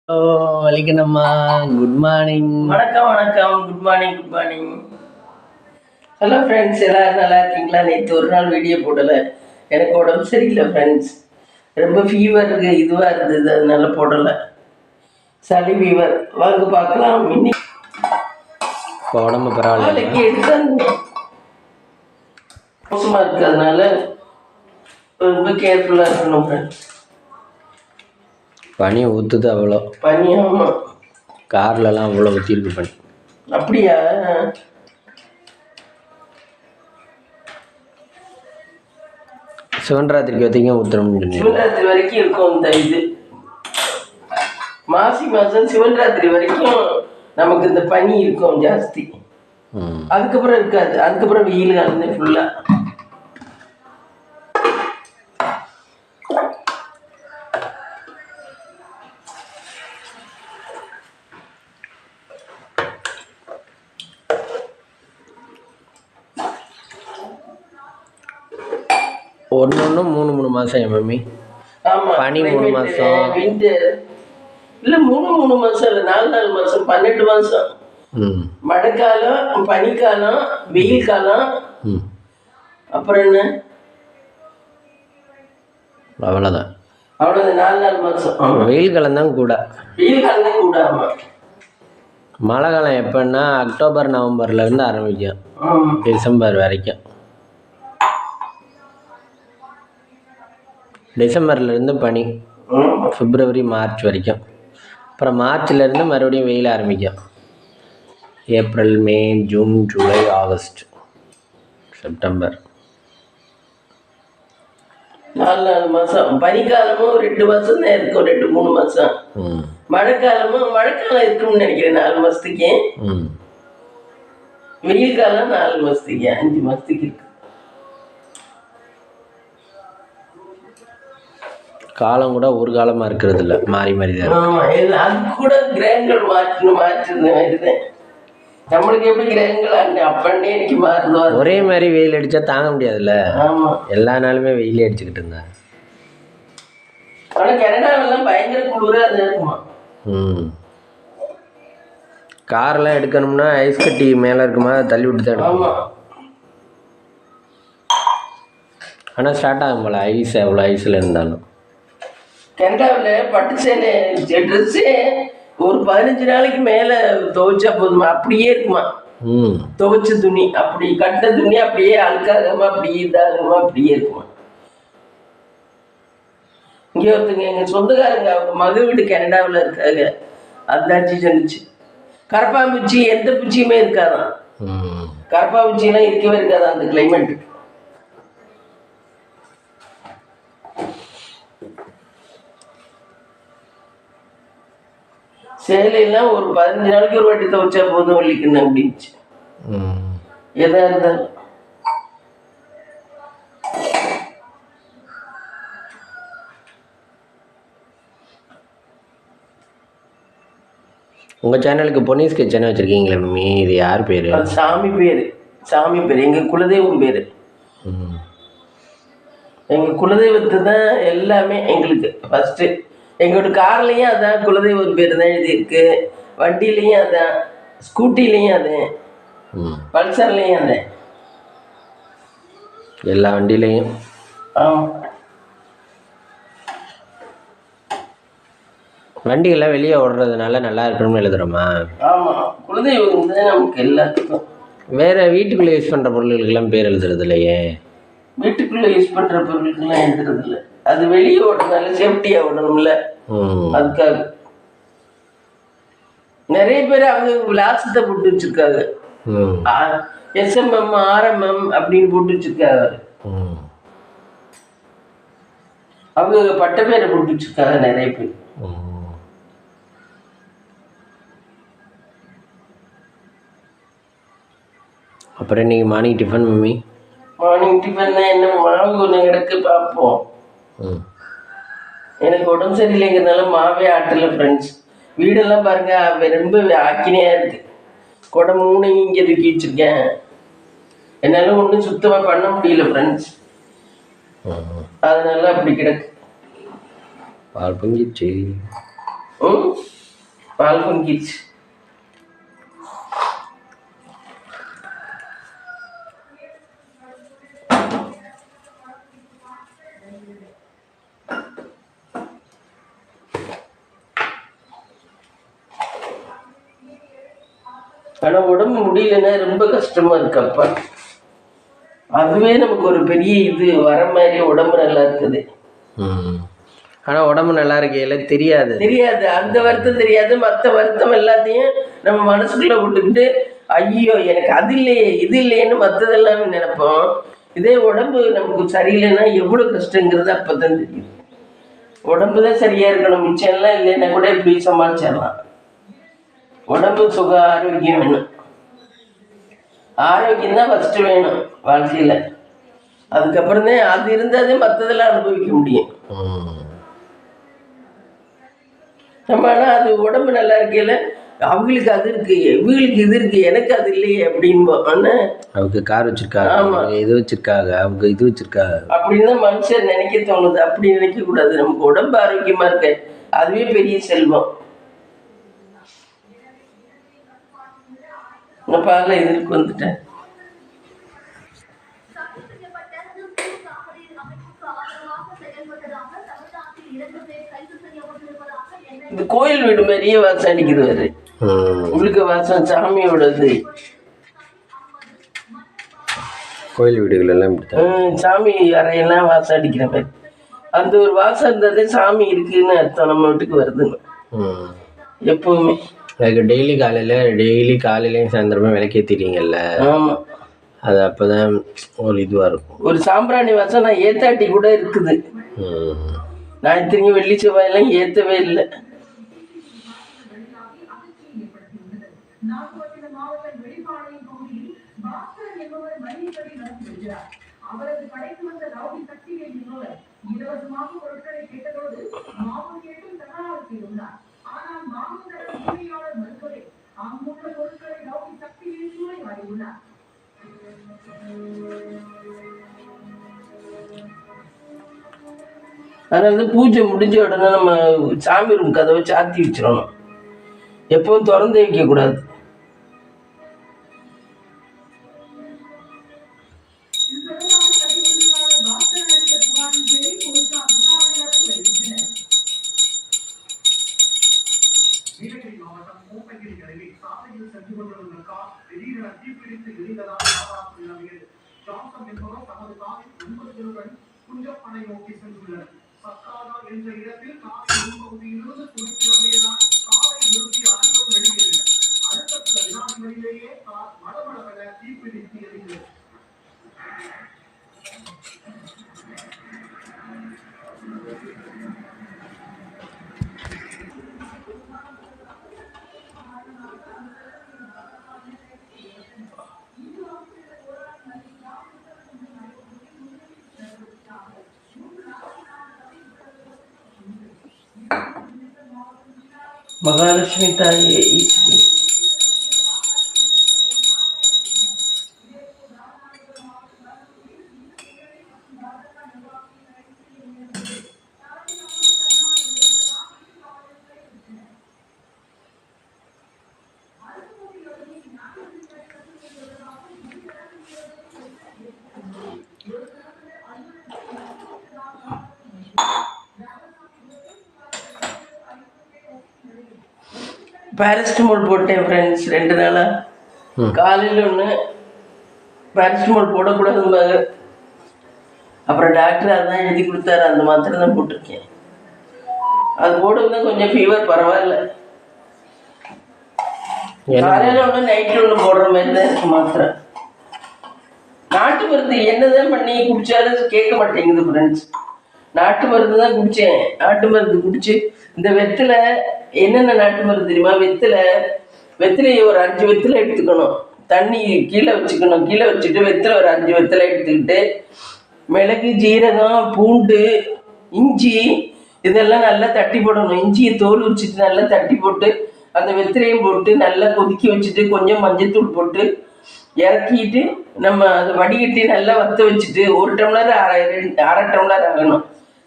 Hello வலிக்கணம்மா, good morning. வணக்கம் வணக்கம். Good morning good morning. Hello friends, எல்லோரும் நல்லா இருக்கீங்களா? நேற்று ஒரு நாள் வீடியோ போடலை, எனக்கு உடம்பு சரியில்லை ஃப்ரெண்ட்ஸ். ரொம்ப ஃபீவர் இருக்குது, இதுவாக இருந்தது, அதனால போடலை. சளி ஃபீவர். வாங்க பார்க்கலாம். இன்னைக்கு இப்போ உடம்பு பரவாயில்ல, எடுத்தாங்க மோசமாக இருக்குது, அதனால ரொம்ப கேர்ஃபுல்லாக இருக்கணும் ஃப்ரெண்ட்ஸ். பனி ஊற்றுது அவ்வளோ. பனி? ஆமாம், கார்லலாம் அவ்வளோ ஊற்றிருக்கு பனி. அப்படியா? சிவன்ராத்திரிக்கு வரைக்கும் ஊற்றுறோம்னு சிவன்ராத்திரி வரைக்கும் இருக்கும் இந்த இது. மாசி மாதம் சிவன்ராத்திரி வரைக்கும் நமக்கு இந்த பனி இருக்கும் ஜாஸ்தி. அதுக்கப்புறம் இருக்காது, அதுக்கப்புறம் வெயில் காலமே ஃபுல்லாக. ஒன்று மூணு மாதம் என் மம்மி. ஆமாம், பனி 3 மாதம், வின்டர் இல்லை 3 மாதம் இல்லை, 4 மாதம், 12 மாதம். மழைக்காலம், பனிக்காலம், வெயில் காலம், அப்புறம் என்ன? அவ்வளோதான். அவ்வளோதான், 4 மாதம். வெயில் காலம் தான் கூட. வெயில் காலம் தான் கூட. ஆமாம். மழை காலம் எப்போன்னா அக்டோபர் நவம்பர்லேருந்து ஆரம்பிக்கும், டிசம்பர் வரைக்கும். டிசம்பர்லேருந்து பனி, பிப்ரவரி மார்ச் வரைக்கும். அப்புறம் மார்ச்லேருந்து மறுபடியும் வெயில் ஆரம்பிக்கும். April May June July August September. 4 மாதம். பனிக்காலமும் 2 மாதம் தான் இருக்கும், 2-3 மாதம். மழைக்காலமும் மழைக்காலம் இருக்கும்னு நினைக்கிறேன் 4 மாதத்துக்கு. வெயில் காலம் 4 மாதத்துக்கு, 5 மாதத்துக்கு இருக்கு. காலம் கூட ஒரு காலமாக இருக்கிறது இல்லை, மாறி மாறி தான். ஆமாம், அது கூட கிரகங்கள் மாற்றுது. நம்மளுக்கு எப்படி கிரகங்கள் அப்பண்டே எனக்கு மாறுதோ ஒரே மாதிரி வெயில் அடித்தா தாங்க முடியாதுல்ல. ஆமாம், எல்லா நாளுமே வெயிலே அடிச்சுக்கிட்டு இருந்தேன். ஆனால் கனடாவெல்லாம் பயங்கர குளிராக தான் இருக்குமா. காரெல்லாம் எடுக்கணும்னா ஐஸ் கட்டி மேலே இருக்குமா, தள்ளி விட்டு தான் எடுக்கணும். ஆமாம், ஆனால் ஸ்டார்ட் ஆகும் போல் ஐஸ், எவ்வளோ ஐஸில் இருந்தாலும். கனடாவில் பட்டு சேலை ட்ரெஸ்ஸே ஒரு 15 நாளைக்கு மேலே துவைச்சா போதுமா, அப்படியே இருக்குமா. துவைச்ச துணி அப்படி, கட்ட துணி அப்படியே அழுக்காகாம அப்படியே இதாகாம அப்படியே இருக்குமா. இங்கே ஒருத்தங்க எங்கள் சொந்தக்காரங்க, அவங்க மக வீடு கனடாவில் இருக்காங்க, அதாச்சி சொன்னிச்சு. கரப்பாம்பூச்சி எந்த பூச்சியுமே இருக்காதான், கரப்பாம்பூச்சியெல்லாம் இருக்கவே இருக்காதான் அந்த கிளைமேட்டுக்கு. சேலையெல்லாம் ஒரு 15 நாளைக்கு ஒரு வாட்டி துவைச்சா போதும் வலிக்கணும் அப்படின்ச்சு. எதா இருந்தாலும் உங்கள் சேனலுக்கு பொன்னிஸ் கிச்சன் வச்சுருக்கீங்களே மம்மி, இது யார் பேர்? சாமி பேர். சாமி பேர் எங்கள் குலதெய்வம் பேர். எங்கள் குலதெய்வத்து தான் எல்லாமே எங்களுக்கு ஃபஸ்ட்டு. எங்களோட கார்லேயும் அதான் குலதெய்வம் பேர் தான் எழுதியிருக்கு, வண்டியிலையும் அதான், ஸ்கூட்டிலையும் அது, பல்சர்லேயும் அது, எல்லா வண்டியிலையும். ஆமாம், வண்டிகள்லாம் வெளியே ஓடுறதுனால நல்லா இருக்கணும்னு எழுதுகிறோமா? ஆமாம், குலதெய்வம் தான் நமக்கு எல்லாத்துக்கும். வேறு வீட்டுக்குள்ளே யூஸ் பண்ணுற பொருள்களுக்கெல்லாம் பேர் எழுதுறது இல்லையே? வீட்டுக்குள்ளே யூஸ் பண்ணுற பொருளுக்கெல்லாம் எழுதுறது இல்லை, அது வெளியே ஓடுறதுனால சேஃப்டியாக ஓடணும்ல, அதுக்காக. நிறைய பேர் அவங்க விலாசத்தை போட்டு வச்சிருக்காங்க, SMM RMM அப்படின்னு போட்டு வச்சிருக்காங்க. அவங்க பட்ட பேரை போட்டு வச்சிருக்காங்க நிறைய பேர். அப்புறம் இன்னைக்கு morning tiffin mummy? Morning tiffin தான், என்ன மாவு கொஞ்சம் கிடக்கு பார்ப்போம். எனக்கு உடம்பு சரியில்லைங்கிறதுனால மாவே ஆட்டல ஃப்ரெண்ட்ஸ். வீடெல்லாம் பாருங்க ரொம்ப ஆக்கினையாக இருக்கு. குடம் 3 இங்கே தூக்கி வச்சிருக்கேன், என்னால் ஒன்றும் சுத்தமாக பண்ண முடியல ஃப்ரெண்ட்ஸ், அதனால அப்படி கிடக்கு. பால் பொங்கிச்சு. பால் பொங்கிடுச்சு. ஆனால் உடம்பு முடியலன்னா ரொம்ப கஷ்டமா இருக்கப்பா. அதுவே நமக்கு ஒரு பெரிய இது வர மாதிரி உடம்பு நல்லா இருக்குது. ஆனால் உடம்பு நல்லா இருக்கையில தெரியாது அந்த வருத்தம் தெரியாது. மற்ற வருத்தம் எல்லாத்தையும் நம்ம மனசுக்குள்ள விட்டுக்கிட்டு ஐயோ எனக்கு அது இல்லையே இது இல்லையேன்னு மற்றதெல்லாமே நினைப்போம். இதே உடம்பு நமக்கு சரியில்லைன்னா எவ்வளோ கஷ்டங்கிறது அப்போ தான் தெரியும். உடம்பு தான் சரியாக இருக்கணும், மிச்சம் எல்லாம் இல்லைன்னா கூட இப்படி சமாளிச்சிடலாம். உடம்பு சுக ஆரோக்கியம் வேணும். ஆரோக்கியம் தான் ஃபஸ்ட்டு வேணும் வாழ்க்கையில். அதுக்கப்புறம் தான் அது இருந்தாலே மற்றதெல்லாம் அனுபவிக்க முடியும். நம்ம ஆனால் அது உடம்பு நல்லா இருக்கையில் அவங்களுக்கு அது இருக்கு, இவங்களுக்கு இது இருக்கு, எனக்கு அது இல்லையே அப்படின்போம். ஆனால் அவங்க கார் வச்சிருக்காங்க, ஆமாம் இது வச்சிருக்காங்க, அவங்க இது வச்சிருக்காங்க அப்படின்னு தான் மனுஷன் நினைக்க தோணுது. அப்படி நினைக்கக்கூடாது. நமக்கு உடம்பு ஆரோக்கியமாக இருக்க அதுவே பெரிய செல்வம். நான் பாரில் எதிர்க்கு வந்துட்டேன். இந்த கோயில் வீடு மாதிரியே வாசம் அடிக்கிறது. உங்களுக்கு வாசம் சாமியோடது. கோயில் வீடுகள் எல்லாம் சாமி அறையெல்லாம் வாசம் அடிக்கிற மாதிரி அந்த ஒரு வாசம் இருந்ததே சாமி இருக்குன்னு அர்த்தம். நம்ம வீட்டுக்கு வருதுன்னு எப்பவுமே டெய்லி காலையிலையும் சாயந்தரமே விளக்கேற்றிட்டீங்கல்ல. ஆமாம், அது அப்போ தான் ஒரு இதுவாக இருக்கும். ஒரு சாம்பிராணி வாசம் நான் ஏத்தாட்டி கூட இருக்குது. நான் இத்தனை வெள்ளி செவ்வாயெல்லாம் ஏற்றவே இல்லை. அதனால பூஜை முடிஞ்ச உடனே நம்ம சாமி ரூம் கதவை சாத்தி வச்சிடணும். எப்பவும் திறந்து வைக்க கூடாது. மகாலட்சுமி தாயே ஈஸ்வரி. பேரஸ்டமால் போட்டேன் ஃப்ரெண்ட்ஸ் 2 நாளாக. காலையில் ஒன்று பேரஸ்டமால் போடக்கூடாதும்பாங்க. அப்புறம் டாக்டர் அதான் எழுதி கொடுத்தாரு, அந்த மாத்திரை தான் போட்டிருக்கேன். அது போடுறது கொஞ்சம் ஃபீவர் பரவாயில்ல. காலையில் ஒன்று நைட்டில் ஒன்று போடுற மாதிரி தான் இருக்கு மாத்திரை. நாட்டு மருந்து என்னதான் பண்ணி குடிச்சாலும் கேட்க மாட்டேங்குது ஃப்ரெண்ட்ஸ். நாட்டு மருந்து தான் குடித்தேன். நாட்டு மருந்து குடிச்சு இந்த வெத்திலை என்னென்ன நாட்டு மருந்து தெரியுமா? வெத்திலையை ஒரு 5 வெத்திலை எடுத்துக்கணும். தண்ணி கீழே வச்சுக்கணும். கீழே வச்சுட்டு வெத்திலை ஒரு 5 வெத்திலை எடுத்துக்கிட்டு மிளகு, ஜீரகம், பூண்டு, இஞ்சி இதெல்லாம் நல்லா தட்டி போடணும். இஞ்சியை தோல் உரிச்சிட்டு நல்லா தட்டி போட்டு அந்த வெத்திலையும் போட்டு நல்லா கொதிக்க வச்சுட்டு கொஞ்சம் மஞ்சத்தூள் போட்டு இறக்கிட்டு நம்ம அதை வடிகட்டி நல்லா வற்ற வச்சுட்டு 1 டம்ளர் அரை டம்ளர் ஆகணும்.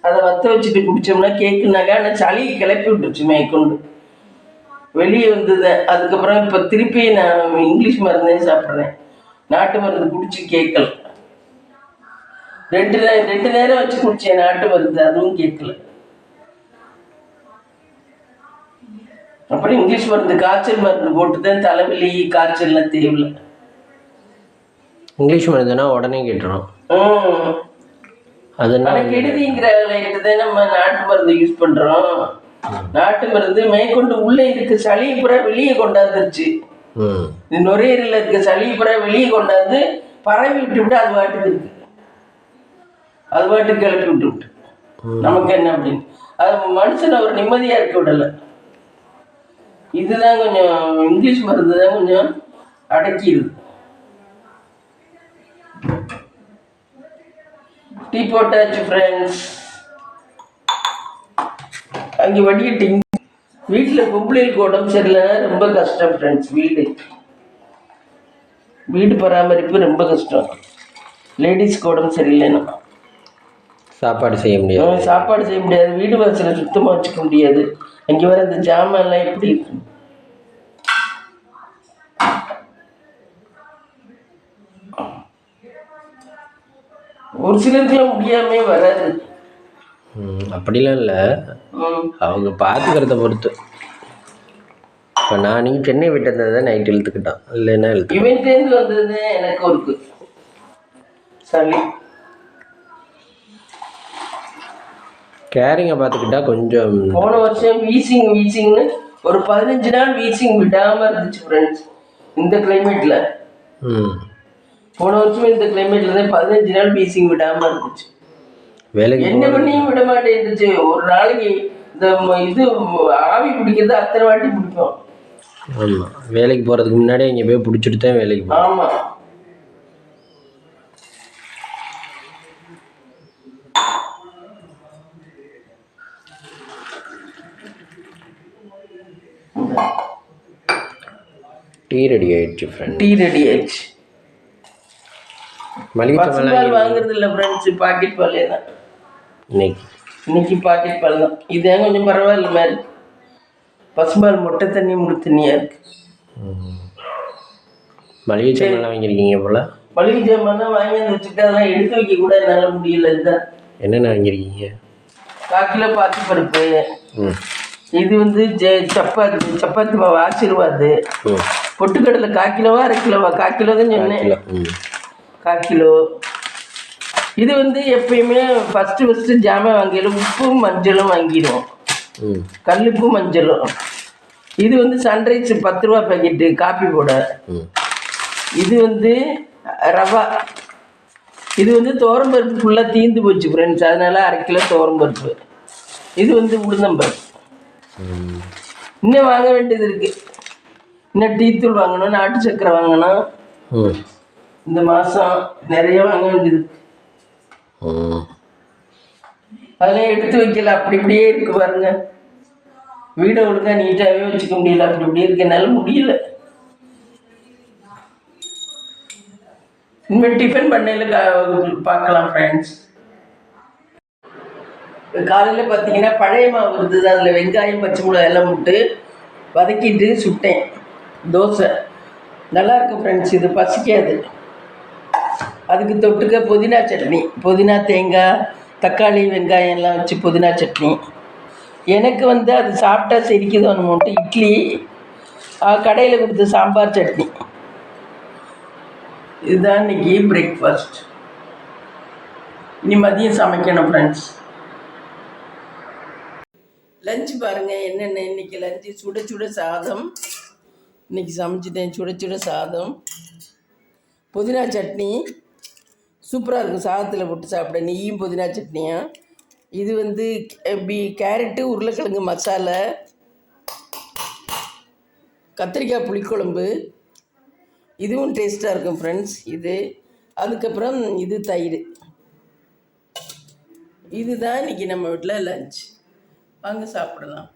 அதை வற்ற வச்சுட்டு குடித்தோம்னா கேக்குனாக்கா. ஆனால் சளியை கிளப்பி விட்டுருச்சு மேற்கொண்டு வெளியே வந்தது. அதுக்கப்புறம் இப்போ திருப்பி நான் இங்கிலீஷ் மருந்தே சாப்பிட்றேன். நாட்டு மருந்து குடிச்சு கேட்கல. 2 நேரம் வச்சு குடிச்சேன் நாட்டு மருந்து, அதுவும் கேட்கல. அப்புறம் இங்கிலீஷ் மருந்து காய்ச்சல் மருந்து போட்டுதான் தலைவலி காய்ச்சல்லாம் தேவையில்லை. இங்கிலீஷ் மருந்துனா உடனே கேட்டுரும். அதனால கெடுதிங்கிறத நம்ம நாட்டு மருந்து யூஸ் பண்றோம். நாட்டு மருந்து மேற்கொண்டு உள்ளே இருக்க சளியை பூரா வெளியே கொண்டாந்துருச்சு. நுரையீரல இருக்க சளியை பூரா வெளியே கொண்டாந்து பரவி விட்டு அது பாட்டுக்கு இருக்கு. அது பாட்டுக்கு கிளப்பி விட்டு நமக்கு என்ன அப்படின்னு அது மனுஷனை ஒரு நிம்மதியா இருக்க விடலை. இதுதான் கொஞ்சம் இங்கிலீஷ் மருந்து தான் கொஞ்சம் அடக்கிடுது. டீ போட்டாச்சு ஃப்ரெண்ட்ஸ். அங்கே வடிகட்டிங்க. வீட்டில் பொம்பளைகளுக்கு உடம்பு சரியில்லைன்னா ரொம்ப கஷ்டம் ஃப்ரெண்ட்ஸ். வீடு பராமரிப்பு ரொம்ப கஷ்டம். லேடிஸ்க்கு உடம்பு சரியில்லைன்னா சாப்பாடு செய்ய முடியாது. வீடு வாசலை சுத்தமாக வச்சுக்க முடியாது. அங்கே வர இந்த ஜாமான்லாம் எப்படி இருக்கு. ஒரு சிலருக்குலாம் முடியாமே வராது. அப்படிலாம் இல்லை, அவங்க பார்த்துக்கிறத பொறுத்து. இப்போ நீங்கள் சென்னை விட்டு தான் நைட் இழுத்துக்கிட்டான், இல்லைன்னா இவன் தேர்ந்து வந்தது எனக்கு ஒரு சளி. கேரிங்கை பார்த்துக்கிட்டா கொஞ்சம். போன வருஷம் வீசிங்னு ஒரு 15 நாள் வீசிங் விடாமல் இருந்துச்சு ஃப்ரெண்ட்ஸ். இந்த கிளைமேட்டில் போன வருஷம் இந்த கிளைமேட்ல தான் 15 நாள் வீசிங் விடாமல் இருந்துச்சு. என்ன பண்ணியும் விட மாட்டேன்னுச்சு. ஒரு நாளைக்கு இந்த இது ஆவி பிடிக்கிறது அத்தனை வாட்டி பிடிக்கும். ஆமாம், வேலைக்கு போகிறதுக்கு முன்னாடி இங்கே போய் பிடிச்சிட்டு தான் வேலைக்கு போகும். ஆமாம். டீ ரெடி ஆயிடுச்சு ஃப்ரெண்ட். டீ ரெடி ஆயிடுச்சு. பசும்பால் வாங்குறது இல்லை ஃப்ரெண்ட்ஸ், பாக்கெட் பாலே தான். இன்னைக்கு பாக்கெட் பால் தான். இதே கொஞ்சம் பரவாயில்ல மாதிரி. பசும்பால் மொட்டை தண்ணி முழு தண்ணியாக இருக்கு. மளிகை ஜாமான் வாங்கியிருக்கீங்க போல. மளிகை ஜாமான் வாங்கி வச்சுட்டு அதெல்லாம் எடுத்து வைக்க கூட என்னால் முடியல. இதுதான் என்னென்ன வாங்கியிருக்கீங்க? 1/4 கிலோ பாசி பருப்பு. இது வந்து சப்பாத்தி மாவு ஆசீர்வாது. பொட்டுக்கடலை 1/4 கிலோவா 1/2 கிலோவா? 1/4 கிலோ தான் சொன்னேன். 1/4 கிலோ. இது வந்து எப்பயுமே ஃபஸ்ட்டு ஜாமான் வாங்கிடும் உப்பும் மஞ்சளும் வாங்கிடுவோம். கல்லுப்பும் மஞ்சளும். இது வந்து சன்ரைஸ் 10 ரூபா பேக்கெட்டு காப்பி போட. இது வந்து ரவா. இது வந்து துவரம்பருப்பு ஃபுல்லாக தீந்து போச்சு ஃப்ரெண்ட்ஸ், அதனால 1/2 கிலோ துவரம்பருப்பு. இது வந்து உளுந்தம்பருப்பு. இன்னும் வாங்க வேண்டியது இருக்கு. இன்னும் டீத்தூள் வாங்கணும், நாட்டு சக்கரை வாங்கணும். இந்த மாதம் நிறைய வாங்க வேண்டியது இருக்கு. அதெல்லாம் எடுத்து வைக்கல, அப்படி இப்படியே இருக்கு பாருங்க. வீடை ஒழுங்கா நீட்டாகவே வச்சுக்க முடியல, அப்படி இப்படியே இருக்கு. என்னால் முடியல. இனிமேல் டிஃபன் பண்ணையில் பார்க்கலாம் ஃப்ரெண்ட்ஸ். காலையில் பார்த்தீங்கன்னா பழைய மாவு இருந்தது, அதில் வெங்காயம் பச்சை மிளகாய் எல்லாம் போட்டு வதக்கிட்டு சுட்டேன் தோசை. நல்லாயிருக்கும் ஃப்ரெண்ட்ஸ், இது பசிக்காது. அதுக்கு தொட்டுக்க புதினா சட்னி, புதினா தேங்காய் தக்காளி வெங்காயம் எல்லாம் வச்சு புதினா சட்னி. எனக்கு வந்து அது சாப்பிட்டா செரிக்குதோன்னு இட்லி, கடையில் கொடுத்த சாம்பார் சட்னி. இதுதான் இன்னைக்கு பிரேக்ஃபாஸ்ட். இனி மதியம் சமைக்கணும் ஃப்ரெண்ட்ஸ். லஞ்சு பாருங்கள் என்னென்ன. இன்றைக்கி லஞ்சு சுட சுட சாதம். இன்றைக்கி சமைச்சிட்டேன் சுட சுட சாதம். புதினா சட்னி சூப்பராக இருக்கும், சாதத்தில் போட்டு சாப்பிட. நெய்யும் புதினா சட்னியும். இது வந்து கேரட்டு உருளைக்கிழங்கு மசாலா, கத்திரிக்காய் புளிக்குழம்பு. இதுவும் டேஸ்ட்டாக இருக்கும் ஃப்ரெண்ட்ஸ். இது அதுக்கப்புறம் இது தயிர். இதுதான் இன்றைக்கி நம்ம வீட்டில் லஞ்ச். வாங்க சாப்பிடலாம்.